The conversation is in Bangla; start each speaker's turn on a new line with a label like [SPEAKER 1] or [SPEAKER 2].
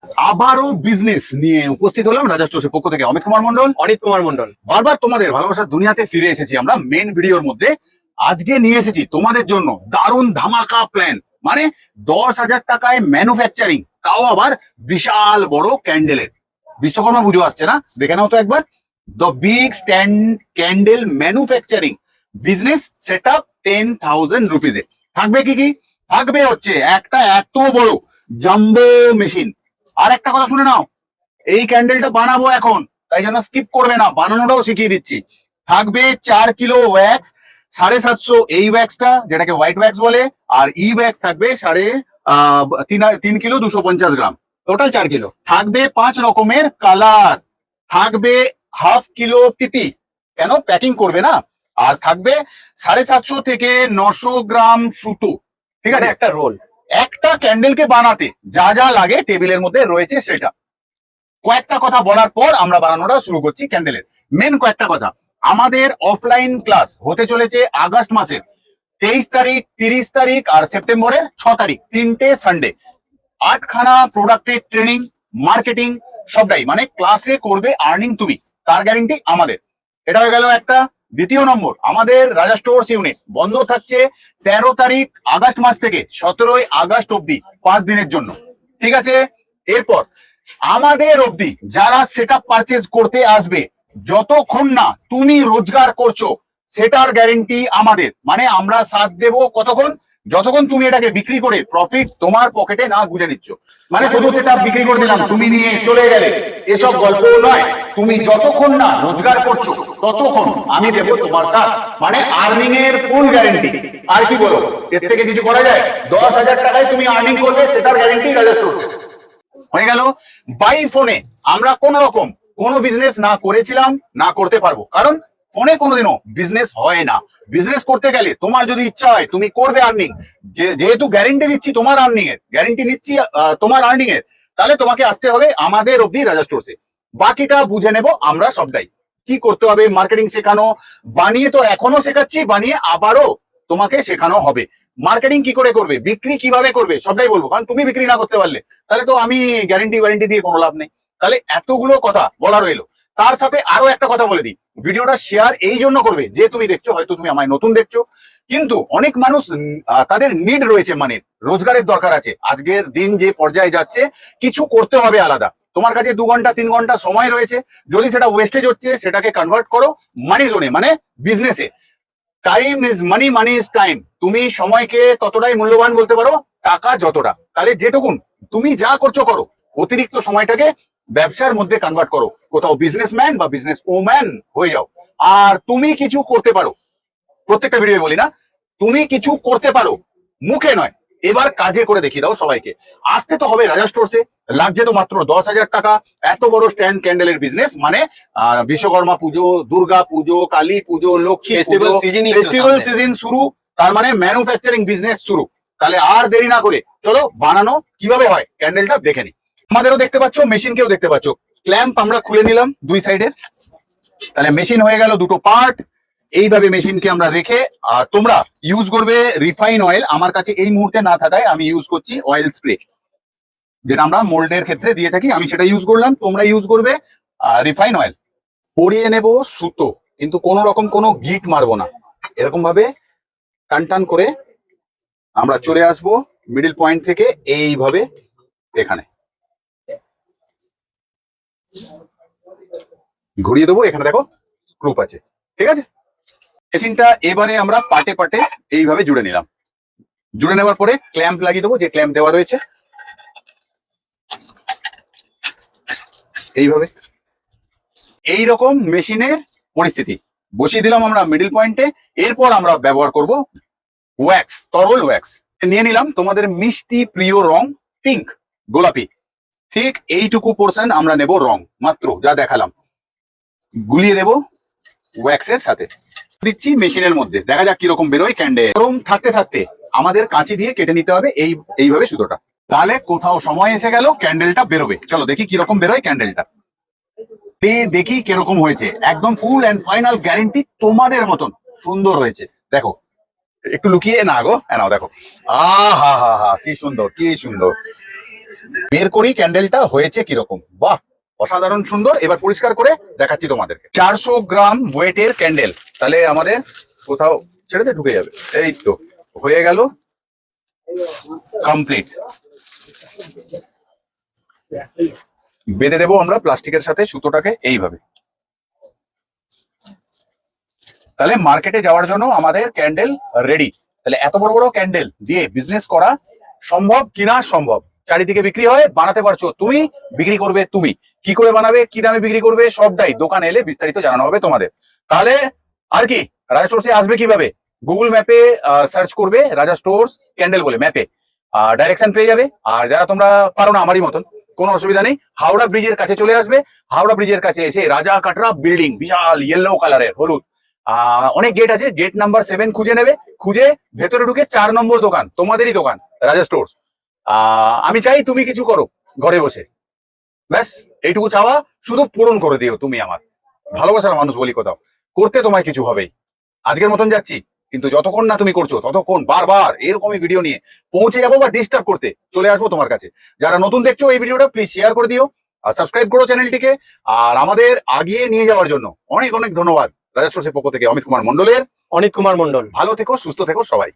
[SPEAKER 1] আবারও বিজনেস নিয়ে উপস্থিত হলাম রাজা স্টোর্সের পক্ষ থেকে। অমিত কুমার মন্ডল।
[SPEAKER 2] অনিত কুমার মন্ডল।
[SPEAKER 1] বারবার তোমাদের ভালোবাসার দুনিয়াতে ফিরে এসেছি আমরা মেন ভিডিওর মধ্যে। আজকে নিয়ে এসেছি তোমাদের জন্য দারুণ ধামাকা প্ল্যান, মানে 10,000 টাকায় ম্যানুফ্যাকচারিং, তাও আবার বিশাল বড় ক্যান্ডেলের। বিশ্বকর্মা পুজো আসছে না, দেখে নাও তো একবার। The big stand candle manufacturing business set up 10,000 রুপিজে। থাকবে কি কি? থাকবে হচ্ছে একটা এত বড় জাম্বো মেশিন। আর একটা কথা শুনে নাও, এই ক্যান্ডেলটা বানাবো এখন, তাই জন্য স্কিপ করবে না, বানানোটাও শিখিয়ে দিচ্ছি। থাকবে 4 কিলো ওয়্যাক্স, 750 এই ওয়্যাক্সটা যেটাকে হোয়াইট ওয়্যাক্স বলে, আর ই ওয়্যাক্স থাকবে 3 কিলো 250 গ্রাম,
[SPEAKER 2] টোটাল 4 কিলো।
[SPEAKER 1] থাকবে 5 রকমের কালার, থাকবে হাফ কিলো পিপি, কেন প্যাকিং করবে না, আর থাকবে 750 থেকে 900 গ্রাম সুতো। ঠিক আছে,
[SPEAKER 2] একটা রোল।
[SPEAKER 1] একটা ক্যান্ডেলকে বানাতে যা যা লাগে টেবিলের মধ্যে রয়েছে সেটা। কয়েকটা কথা বলার পর আমরা বানানোটা শুরু করছি ক্যান্ডেলের। মেন কয়েকটা কথা, আমাদের অফলাইন ক্লাস হতে চলেছে আগস্ট মাসের 23 তারিখ, 30 তারিখ আর সেপ্টেম্বরের 6 তারিখ, 3টে সানডে। 8খানা প্রোডাক্টের ট্রেনিং, মার্কেটিং সবটাই, মানে ক্লাসে করবে আর্নিং তুমি, তার গ্যারেন্টি আমাদের। এটা হয়ে গেল একটা। দ্বিতীয় নম্বর, আমাদের রাজা স্টোর্স ইউনিট বন্ধ থাকছে 13 তারিখ আগস্ট মাস থেকে 17 আগস্ট অব্দি 5 দিনের জন্য। ঠিক আছে, এরপর আমাদের অবধি যারা সেটআপ পারচেজ করতে আসবে, যতক্ষণ না তুমি রোজগার করছো সেটার গ্যারেন্টি আমাদের। মানে আমরা সাথ দেব কতক্ষণ? যতক্ষণ তুমি এটাকে বিক্রি করে প্রফিট তোমার পকেটে না গুঁজে নিচ্ছ। মানে শুধু সেটআপ বিক্রি করে দিলাম, তুমি নিয়ে চলে গেলে, এসব গল্প নয়। তুমি যতক্ষণ না রোজগার করছো ততক্ষণ আমি দেবো তোমার সাথ, মানে আর্নিং এর ফুল গ্যারেন্টি। আর কি বলো, এর থেকে কিছু করা যায়? 10,000 টাকায় তুমি আর্নিং করবে, সেটার গ্যারেন্টি রাজা স্টোরসে। হয়ে গেল। বাই ফোনে আমরা কোন রকম কোনো বিজনেস না করেছিলাম, না করতে পারবো, কারণ ফোনে কোনোদিনও বিজনেস হয় না। বিজনেস করতে গেলে তোমার যদি ইচ্ছা হয় তুমি করবে আর্নিং, যেহেতু গ্যারেন্টি দিচ্ছি তোমার আর্নিং এর, গ্যারেন্টি নিচ্ছি তোমার আর্নিং এর, তাহলে তোমাকে আসতে হবে আমাদের অব্দি রাজা স্টোরসে। বাকিটা বুঝে নেব আমরা সবটাই। কি করতে হবে? মার্কেটিং শেখানো, বানিয়ে তো এখনো শেখাচ্ছি, বানিয়ে আবারও তোমাকে শেখানো হবে। মার্কেটিং কি করে করবে, বিক্রি কিভাবে করবে, সবটাই বলবো। কারণ তুমি বিক্রি না করতে পারলে তাহলে তো আমি গ্যারেন্টি দিয়ে কোনো লাভ নেই। তাহলে এতগুলো কথা বলা রইলো। তার সাথে আরো একটা কথা বলে দিই, ভিডিওটা শেয়ার এই জন্য করবে যে তুমি দেখছো, হয়তো তুমি আমায় নতুন দেখছো, কিন্তু অনেক মানুষ তাদের নিড রয়েছে, মানে রোজগারের দরকার আছে। আজকের দিন যে পর্যায়ে যাচ্ছে, কিছু করতে হবে আলাদা। তোমার কাছে 2 ঘন্টা 3 ঘন্টা সময় রয়েছে, যদি সেটা ওয়েস্টেজ হচ্ছে সেটাকে কনভার্ট করো মানি জোনে, মানে বিজনেসে। Time is money, money is time. তুমি সময়কে ততটাই মূল্যবান বলতে পারো, টাকা যতটা। তাহলে যেটুকুন তুমি যা করছো করো, অতিরিক্ত সময়টাকে ব্যবসার মধ্যে কনভার্ট করো, কোথাও বিজনেসম্যান বা বিজনেস ওম্যান হয়ে যাও। আর তুমি কিছু করতে পারো, প্রত্যেকটা ভিডিও বলি না, তুমি কিছু করতে পারো, মুখে নয়, এবার কাজে করে দেখিয়ে দাও সবাইকে। আসতে তো হবে রাজা স্টোরসে। লাগছে তো মাত্র 10,000 টাকা। এত বড় স্ট্যান্ড ক্যান্ডেলের বিজনেস, মানে বিশ্বকর্মা পুজো, দুর্গা পুজো, কালী পুজো, লক্ষ্মী পুজো, ফেস্টিভ্যাল সিজন শুরু, তার মানে ম্যানুফ্যাকচারিং বিজনেস শুরু। তাহলে আর দেরি না করে চলো বানানো কিভাবে হয় ক্যান্ডেলটা দেখে নি। আমাদেরও দেখতে পাচ্ছ, মেশিনকেও দেখতে পাচ্ছ। ক্ল্যাম্প আমরা খুলে নিলাম 2 সাইডের। তাহলে মেশিন হয়ে গেল 2টো পার্ট। এইভাবে মেশিনকে আমরা রেখে, তোমরা ইউজ করবে রিফাইন অয়েল। আমার কাছে এই মুহূর্তে না থাকায় আমি ইউজ করছি অয়েল স্প্রে, যেটা আমরা মোল্ডের ক্ষেত্রে দিয়ে থাকি, আমি সেটা ইউজ করলাম। তোমরা ইউজ করবে রিফাইন অয়েল। পরিয়ে নেব সুতো, কিন্তু কোনো রকম কোনো গিট মারবো না। এরকম ভাবে টান টান করে আমরা চলে আসব মিডিল পয়েন্ট থেকে, এইভাবে এখানে ঘুরিয়ে দেবো। এখানে দেখো স্ক্রুপ আছে, ঠিক আছে। মেশিনটা এবারে আমরা পাটে পাটে এইভাবে জুড়ে নিলাম। জুড়ে নেওয়ার পরে ক্ল্যাম্প লাগিয়ে দেবো, যে ক্ল্যাম্প দেওয়া রয়েছে এইভাবে। এইরকম মেশিনের পরিস্থিতি বসিয়ে দিলাম আমরা মিডিল পয়েন্টে। এরপর আমরা ব্যবহার করব ওয়্যাক্স, তরল ওয়্যাক্স নিয়ে নিলাম। তোমাদের মিষ্টি প্রিয় রং পিঙ্ক, গোলাপি, ঠিক এইটুকু পোর্শন আমরা নেব রং, মাত্র যা দেখালাম। গুলিয়ে দেব ওয়্যাক্সের সাথে, দিচ্ছি মেশিনের মধ্যে। দেখা যাক কিরকম বেরোয় ক্যান্ডেল। গরম থাকতে থাকতে আমাদের কাঁচি দিয়ে কেটে নিতে হবে এইভাবে সুতোটা। তাহলে কোথাও সময় এসে গেল, ক্যান্ডেলটা বেরোবে। চলো দেখি কিরকম বেরোয় ক্যান্ডেলটা। দেখি কিরকম হয়েছে। একদম ফুল এন্ড ফাইনাল গ্যারেন্টি তোমাদের মতন সুন্দর হয়েছে। দেখো একটু লুকিয়ে না গো, নাও দেখো। আহা হা হা, কি সুন্দর, কি সুন্দর। বের করি ক্যান্ডেলটা হয়েছে কিরকম। বাহ, অসাধারণ সুন্দর। এবার পরিষ্কার করে দেখাচ্ছি তোমাদেরকে। 400 গ্রাম ওয়েটের ক্যান্ডেল, তাহলে আমাদের কোথাও ছেড়েতে ঢুকে যাবে। এই তো হয়ে গেল কমপ্লিট। বেঁধে দেবো আমরা প্লাস্টিকের সাথে সুতোটাকে এইভাবে। তাহলে মার্কেটে যাওয়ার জন্য আমাদের ক্যান্ডেল রেডি। তাহলে এত বড় বড় ক্যান্ডেল দিয়ে বিজনেস করা সম্ভব কিনা? সম্ভব। চারিদিকে বিক্রি হয়, বানাতে পারছো তুমি, বিক্রি করবে তুমি। কি করে বানাবে, কি দামে বিক্রি করবে, সবটাই দোকানে এলে বিস্তারিত জানানো হবে তোমাদের। তাহলে আর কি, রাজা স্টোরসে আসবে কিভাবে? গুগল ম্যাপে সার্চ করবে রাজা স্টোরস ক্যান্ডেল বলে, ম্যাপে ডাইরেকশন পেয়ে যাবে। আর যারা তোমরা পারো না আমারই মতন, কোনো অসুবিধা নেই, হাওড়া ব্রিজের কাছে চলে আসবে। হাওড়া ব্রিজের কাছে এসে রাজা কাটরা বিল্ডিং, বিশাল ইয়েলো কালারের, হলুদ, অনেক গেট আছে, গেট নাম্বার 7 খুঁজে নেবে। খুঁজে ভেতরে ঢুকে 4 নম্বর দোকান, তোমাদেরই দোকান, রাজা স্টোরস। আমি চাই তুমি কিছু করো ঘরে বসে, ব্যাস এইটুকু চাওয়া, শুধু পূরণ করে দিও তুমি আমার। ভালোবাসার মানুষ বলি কোথাও, করতে তোমায় কিছু হবেই। আজকের মতন যাচ্ছি, কিন্তু যতক্ষণ না তুমি করছো ততক্ষণ বারবার এরকমই ভিডিও নিয়ে পৌঁছে যাবো বা ডিস্টার্ব করতে চলে আসবো তোমার কাছে। যারা নতুন দেখছো এই ভিডিওটা প্লিজ শেয়ার করে দিও আর সাবস্ক্রাইব করো চ্যানেলটিকে। আর আমাদের আগিয়ে নিয়ে যাওয়ার জন্য অনেক অনেক ধন্যবাদ রাজা স্টোরসের পক্ষ থেকে অমিত কুমার মন্ডলের।
[SPEAKER 2] অনিত কুমার মন্ডল।
[SPEAKER 1] ভালো থেকো, সুস্থ থেকো সবাই।